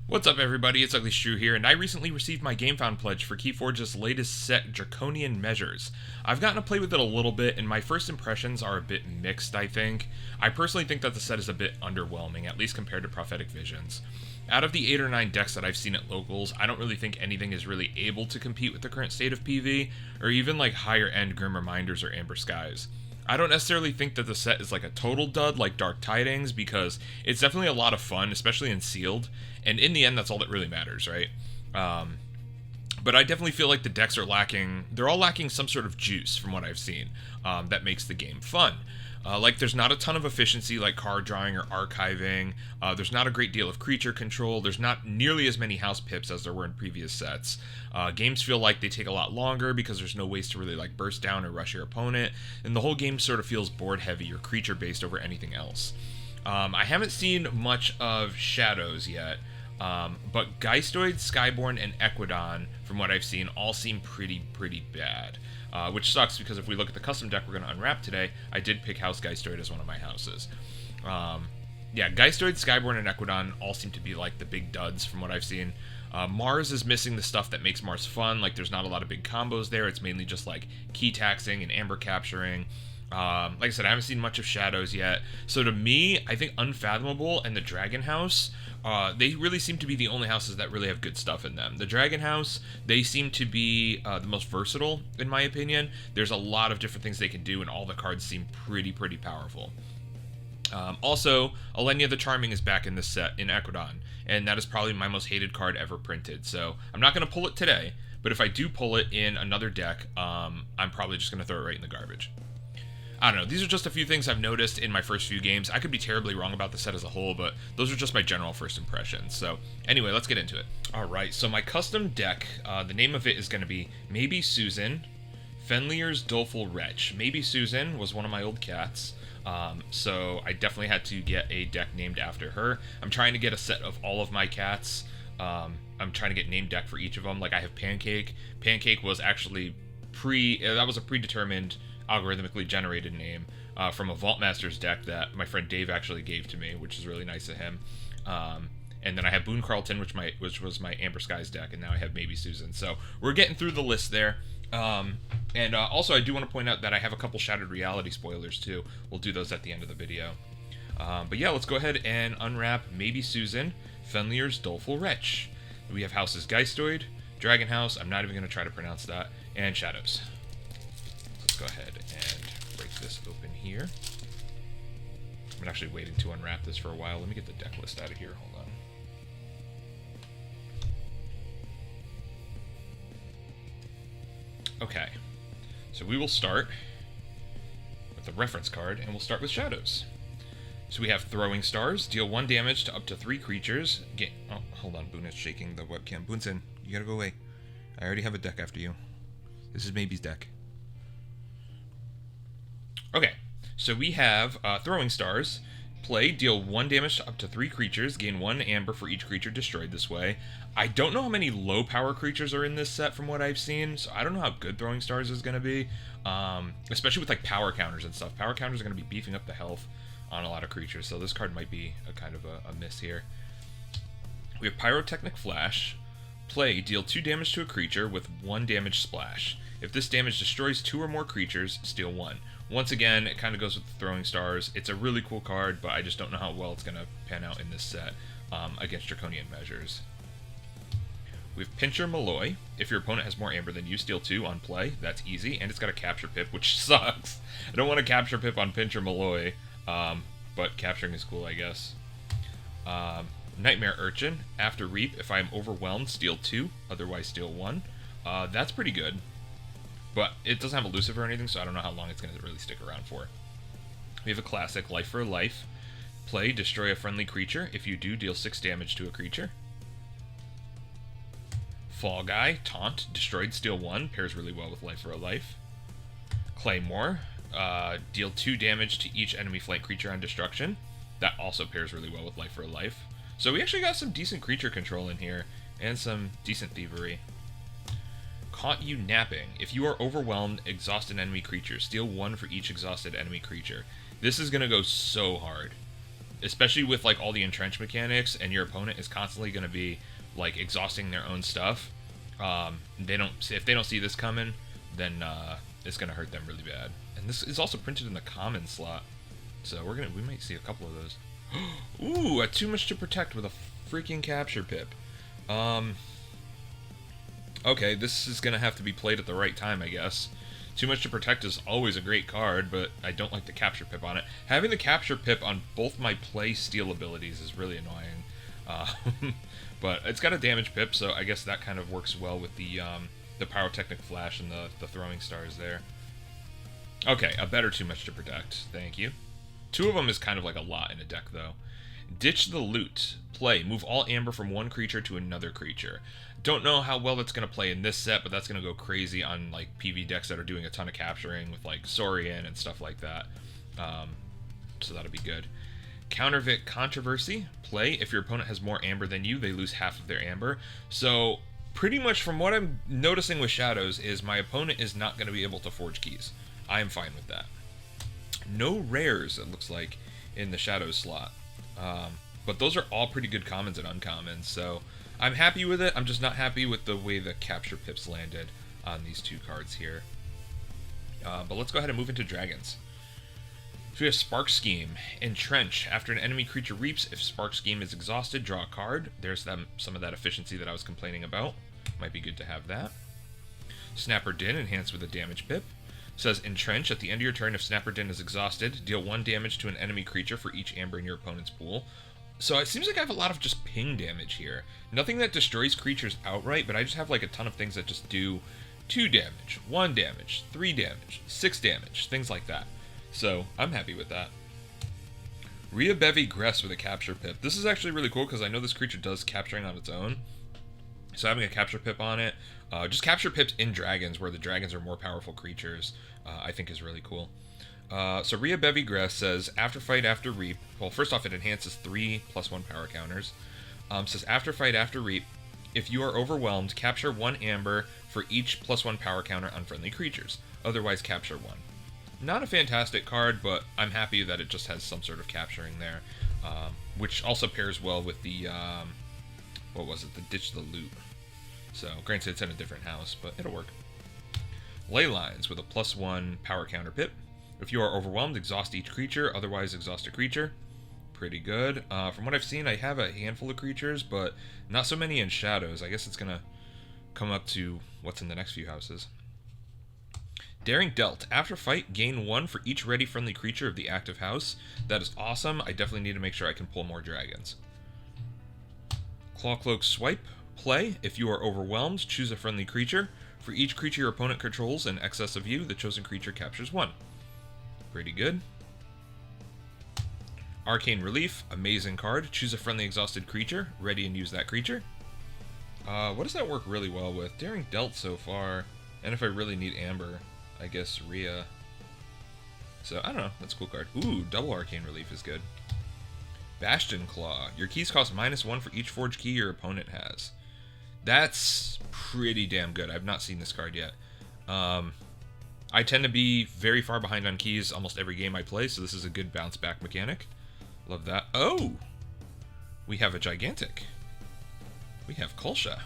What's up, everybody? It's Ugly Shrew here, and I recently received my GameFound pledge for KeyForge's latest set, Draconian Measures. I've gotten to play with it a little bit, and my first impressions are a bit mixed, I think. I personally think that the set is a bit underwhelming, at least compared to Prophetic Visions. Out of the 8 or 9 decks that I've seen at locals, I don't really think anything is really able to compete with the current state of PV, or even like higher-end Grim Reminders or Amber Skies. I don't necessarily think that the set is like a total dud like Dark Tidings, because it's definitely a lot of fun, especially in sealed, and in the end that's all that really matters, right? But I definitely feel like the decks are lacking, they're all lacking some sort of juice from what I've seen, that makes the game fun. Like, there's not a ton of efficiency like card drawing or archiving, there's not a great deal of creature control, there's not nearly as many house pips as there were in previous sets. Games feel like they take a lot longer because there's no ways to really like burst down or rush your opponent, and the whole game sort of feels board heavy or creature based over anything else. I haven't seen much of Shadows yet, but Geistoid, Skyborn, and Equidon, from what I've seen, all seem pretty bad. Which sucks, because if we look at the custom deck we're going to unwrap today, I did pick House Geistoid as one of my houses. Yeah, Geistoid, Skyborn, and Equidon all seem to be like the big duds from what I've seen. Mars is missing the stuff that makes Mars fun, like there's not a lot of big combos there, it's mainly just like key taxing and amber capturing. Like I said, I haven't seen much of Shadows yet, so to me, I think Unfathomable and the Dragon House, they really seem to be the only houses that really have good stuff in them. The Dragon House, they seem to be the most versatile, in my opinion. There's a lot of different things they can do, and all the cards seem pretty powerful. Also, Alenia the Charming is back in this set, in Equidon, and that is probably my most hated card ever printed, so I'm not going to pull it today, but if I do pull it in another deck, I'm probably just going to throw it right in the garbage. I don't know, these are just a few things I've noticed in my first few games. I could be terribly wrong about the set as a whole, but those are just my general first impressions. So anyway, let's get into it. Alright, so my custom deck, the name of it is going to be Maybe Susan, Fenlier's Doleful Wretch. Maybe Susan was one of my old cats, so I definitely had to get a deck named after her. I'm trying to get a set of all of my cats. I'm trying to get named deck for each of them. Like, I have Pancake. Pancake was actually that was a predetermined algorithmically generated name from a Vault Masters deck that my friend Dave actually gave to me, which is really nice of him. And then I have Boone Carlton, which was my Amber Skies deck, and now I have Maybe Susan. So we're getting through the list there. And also, I do want to point out that I have a couple Shattered Reality spoilers too. We'll do those at the end of the video. But yeah, let's go ahead and unwrap Maybe Susan, Fenlier's Doleful Wretch. We have houses Geistoid, Dragon House, I'm not even going to try to pronounce that, and Shadows. Let's go ahead and break this open here. I've been actually waiting to unwrap this for a while. Let me get the deck list out of here. Hold on. Okay, so we will start with the reference card, and we'll start with Shadows. So we have Throwing Stars, deal 1 damage to up to 3 creatures. Oh, hold on, Boone is shaking the webcam. Boonson, you gotta go away. I already have a deck after you. This is Maybe's deck. Okay, so we have Throwing Stars. Play, deal 1 damage to up to 3 creatures, gain 1 amber for each creature destroyed this way. I don't know how many low power creatures are in this set from what I've seen, so I don't know how good Throwing Stars is going to be, especially with like power counters and stuff. Power counters are going to be beefing up the health on a lot of creatures, so this card might be a kind of a miss here. We have Pyrotechnic Flash. Play, deal 2 damage to a creature with 1 damage splash. If this damage destroys 2 or more creatures, steal 1. Once again, it kind of goes with the Throwing Stars. It's a really cool card, but I just don't know how well it's going to pan out in this set against Draconian Measures. We have Pincher Malloy. If your opponent has more amber than you, steal 2 on play. That's easy, and it's got a Capture Pip, which sucks. I don't want to Capture Pip on Pincher Malloy, but capturing is cool, I guess. Nightmare Urchin. After Reap, if I am overwhelmed, steal 2, otherwise steal 1. That's pretty good. But it doesn't have elusive or anything, so I don't know how long it's going to really stick around for. We have a classic, Life for a Life. Play, destroy a friendly creature. If you do, deal 6 damage to a creature. Fall Guy, Taunt, destroyed, steal 1. Pairs really well with Life for a Life. Claymore, deal 2 damage to each enemy flank creature on destruction. That also pairs really well with Life for a Life. So we actually got some decent creature control in here, and some decent thievery. Caught You Napping. If you are overwhelmed, exhaust an enemy creature. Steal 1 for each exhausted enemy creature. This is going to go so hard. especially with like all the entrench mechanics, and your opponent is constantly going to be like exhausting their own stuff. If they don't see this coming, then it's going to hurt them really bad. And this is also printed in the common slot, so we might see a couple of those. Ooh, a too much to protect with a freaking capture pip. Okay, this is gonna have to be played at the right time, I guess. Too much to protect is always a great card, but I don't like the capture pip on it. Having the capture pip on both my play steal abilities is really annoying. But it's got a damage pip, so I guess that kind of works well with the pyrotechnic flash and the throwing stars there. Okay, a better too much to protect. Thank you. Two of them is kind of like a lot in a deck, though. Ditch the loot. Play. Move all amber from one creature to another creature. Don't know how well that's going to play in this set, but that's going to go crazy on like PV decks that are doing a ton of capturing with like Saurian and stuff like that. So that'll be good. Counterfeit Controversy. Play. If your opponent has more amber than you, they lose half of their amber. So pretty much from what I'm noticing with Shadows is my opponent is not going to be able to forge keys. I am fine with that. No rares, it looks like, in the Shadows slot. But those are all pretty good commons and uncommons, so I'm happy with it. I'm just not happy with the way the capture pips landed on these two cards here. But let's go ahead and move into dragons. So we have Spark Scheme. Entrench. After an enemy creature reaps, if Spark Scheme is exhausted, draw a card. There's some of that efficiency that I was complaining about. Might be good to have that. Snapper Din, enhanced with a damage pip. Says, Entrench. At the end of your turn, if Snapper Din is exhausted, deal 1 damage to an enemy creature for each amber in your opponent's pool. So it seems like I have a lot of just ping damage here. Nothing that destroys creatures outright, but I just have like a ton of things that just do 2 damage, 1 damage, 3 damage, 6 damage, things like that. So I'm happy with that. Rhea Bevy Gress with a capture pip. This is actually really cool because I know this creature does capturing on its own. So having a capture pip on it, just capture pips in dragons where the dragons are more powerful creatures, I think is really cool. So Rhea Bevy Gress says, after fight, after reap, well, first off, it enhances 3 +1 power counters. Says, after fight, after reap, if you are overwhelmed, capture 1 amber for each +1 power counter on friendly creatures. Otherwise, capture 1. Not a fantastic card, but I'm happy that it just has some sort of capturing there, which also pairs well with the, what was it, the Ditch the Loot. So, granted, it's in a different house, but it'll work. Ley Lines with a +1 power counter pip. If you are overwhelmed, exhaust each creature, otherwise exhaust a creature. Pretty good. From what I've seen, I have a handful of creatures, but not so many in Shadows. I guess it's going to come up to what's in the next few houses. Daring Dealt. After fight, gain 1 for each ready friendly creature of the active house. That is awesome. I definitely need to make sure I can pull more dragons. Clawcloak Swipe. Play. If you are overwhelmed, choose a friendly creature. For each creature your opponent controls in excess of you, the chosen creature captures 1. Pretty good. Arcane Relief. Amazing card. Choose a friendly exhausted creature. Ready and use that creature. What does that work really well with? Daring Dealt so far. And if I really need Amber, I guess Rhea. So, I don't know. That's a cool card. Ooh, double Arcane Relief is good. Bastion Claw. Your keys cost -1 for each forged key your opponent has. That's pretty damn good. I've not seen this card yet. I tend to be very far behind on keys almost every game I play, so this is a good bounce back mechanic. Love that. Oh! We have a Gigantic. We have Kolsha.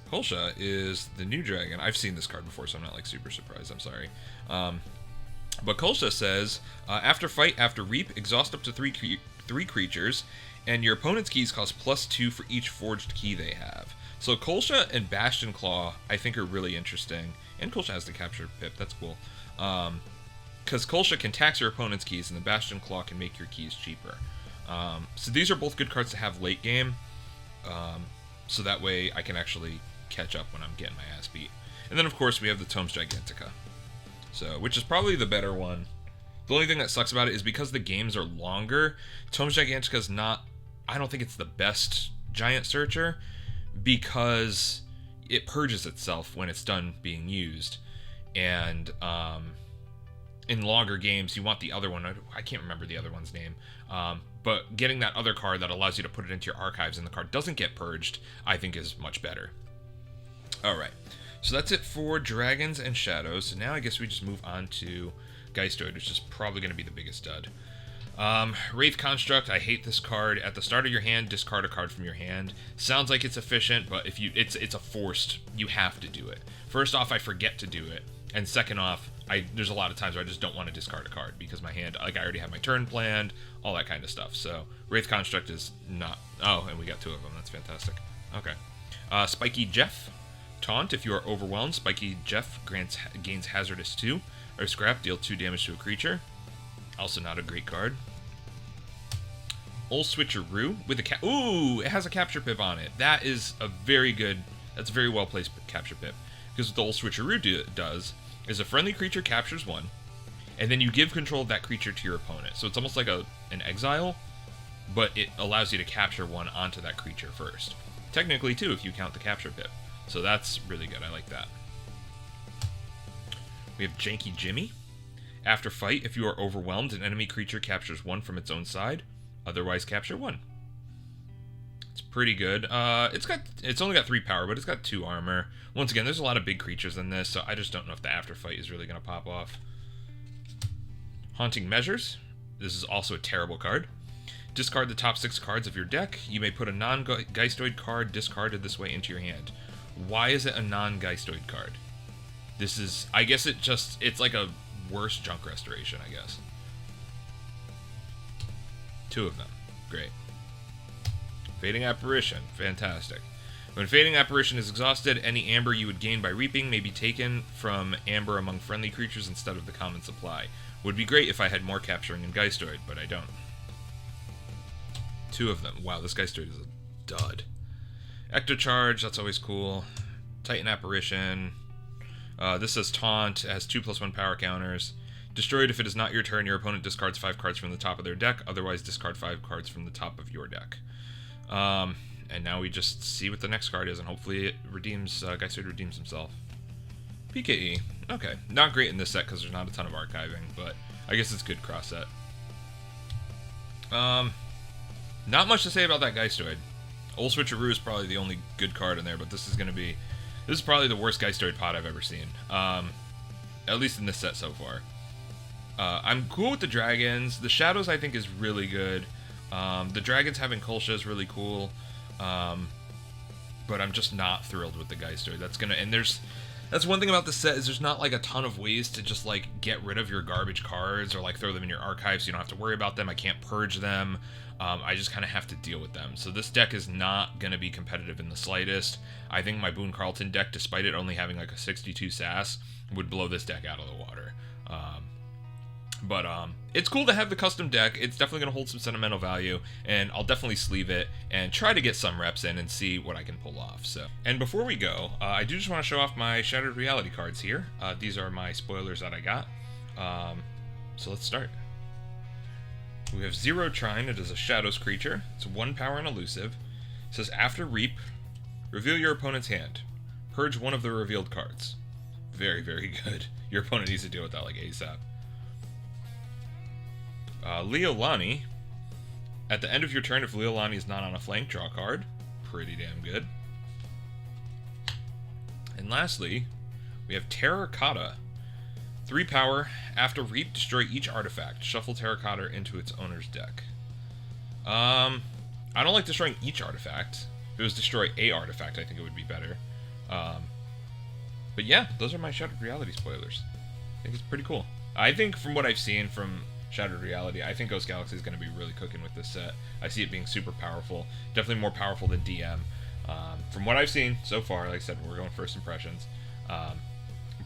Kolsha is the new dragon. I've seen this card before, so I'm not like super surprised. I'm sorry. But Kolsha says, after fight, after reap, exhaust up to 3 creatures, and your opponent's keys cost +2 for each forged key they have. So Kolsha and Bastion Claw, I think, are really interesting. And Kolsha has the capture pip. That's cool. Because Kolsha can tax your opponent's keys, and the Bastion Claw can make your keys cheaper. So these are both good cards to have late game. So that way I can actually catch up when I'm getting my ass beat. And then, of course, we have the Tomes Gigantica. So, which is probably the better one. The only thing that sucks about it is because the games are longer, Tomes Gigantica is not... I don't think it's the best Giant Searcher, because it purges itself when it's done being used. And in longer games, you want the other one. I can't remember the other one's name. But getting that other card that allows you to put it into your archives and the card doesn't get purged, I think is much better. Alright, so that's it for Dragons and Shadows. So now I guess we just move on to Geistoid, which is probably going to be the biggest dud. Wraith Construct, I hate this card. At the start of your hand, discard a card from your hand. Sounds like it's efficient, but if you, it's a forced, you have to do it. First off, I forget to do it, and second off, there's a lot of times where I just don't want to discard a card because my hand, like I already have my turn planned, all that kind of stuff. So Wraith Construct is not. Oh, and we got 2 of them. That's fantastic. Okay. Spiky Jeff, Taunt. If you are overwhelmed, Spiky Jeff gains Hazardous 2 or Scrap. Deal 2 damage to a creature. Also not a great card. Ol Switcheroo with a ooh, it has a capture pip on it. That is a very good. That's a very well placed capture pip. Because what the Ol Switcheroo does is a friendly creature captures 1, and then you give control of that creature to your opponent. So it's almost like an exile, but it allows you to capture 1 onto that creature first. Technically 2 if you count the capture pip. So that's really good. I like that. We have Janky Jimmy. After fight, if you are overwhelmed, an enemy creature captures 1 from its own side. Otherwise, capture 1. It's pretty good. It's only got 3 power, but it's got 2 armor. Once again, there's a lot of big creatures in this, so I just don't know if the after fight is really going to pop off. Haunting Measures. This is also a terrible card. Discard the top 6 cards of your deck. You may put a non-Geistoid card discarded this way into your hand. Why is it a non-Geistoid card? This is, I guess it's like a worse Junk Restoration, I guess. 2 of them. Great. Fading Apparition. Fantastic. When Fading Apparition is exhausted, any amber you would gain by reaping may be taken from amber among friendly creatures instead of the common supply. Would be great if I had more capturing in Geistoid, but I don't. 2 of them. Wow, this Geistoid is a dud. Ectocharge, that's always cool. Titan Apparition. This says Taunt. It has 2/+1 power counters. Destroyed if it is not your turn. Your opponent discards 5 cards from the top of their deck. Otherwise, discard 5 cards from the top of your deck. And now we just see what the next card is, and hopefully it redeems. Geistoid redeems himself. PKE. Okay, not great in this set because there's not a ton of archiving, but I guess it's good cross set. Not much to say about that Geistoid. Ol Switcheroo is probably the only good card in there, but this is probably the worst Geistoid pot I've ever seen. At least in this set so far. I'm cool with the dragons. The shadows I think is really good. The dragons having Kolsha is really cool. But I'm just not thrilled with the Geistoid. That's one thing about this set is there's not like a ton of ways to just like get rid of your garbage cards or like throw them in your archive so you don't have to worry about them. I can't purge them. I just kind of have to deal with them. So this deck is not going to be competitive in the slightest. I think my Boone Carlton deck, despite it only having like a 62 sass, would blow this deck out of the water. But it's cool to have the custom deck. It's definitely going to hold some sentimental value, and I'll definitely sleeve it and try to get some reps in and see what I can pull off. So, and before we go, I do just want to show off my Shattered Reality cards here. These are my spoilers that I got. So let's start. We have Zero Trine. It is a Shadows creature. It's 1 power and elusive. It says, after Reap, reveal your opponent's hand. Purge 1 of the revealed cards. Very, very good. Your opponent needs to deal with that like ASAP. Leolani. At the end of your turn, if Leolani is not on a flank, draw a card. Pretty damn good. And lastly, we have Terracotta. 3 power. After Reap, destroy each artifact. Shuffle Terracotta into its owner's deck. I don't like destroying each artifact. If it was destroy a artifact, I think it would be better. But yeah, those are my Shattered Reality spoilers. I think it's pretty cool. I think from what I've seen from Shattered Reality, I think Ghost Galaxy is going to be really cooking with this set. I see it being super powerful. Definitely more powerful than DM. From what I've seen so far, like I said, we're going first impressions.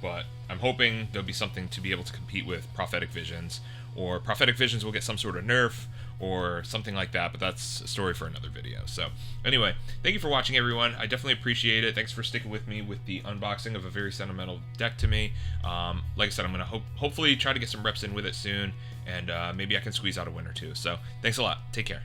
But I'm hoping there'll be something to be able to compete with Prophetic Visions, or Prophetic Visions will get some sort of nerf, or something like that, but that's a story for another video. So, anyway, thank you for watching, everyone. I definitely appreciate it. Thanks for sticking with me with the unboxing of a very sentimental deck to me. Like I said, I'm going to hopefully try to get some reps in with it soon, and maybe I can squeeze out a win or two. So, thanks a lot. Take care.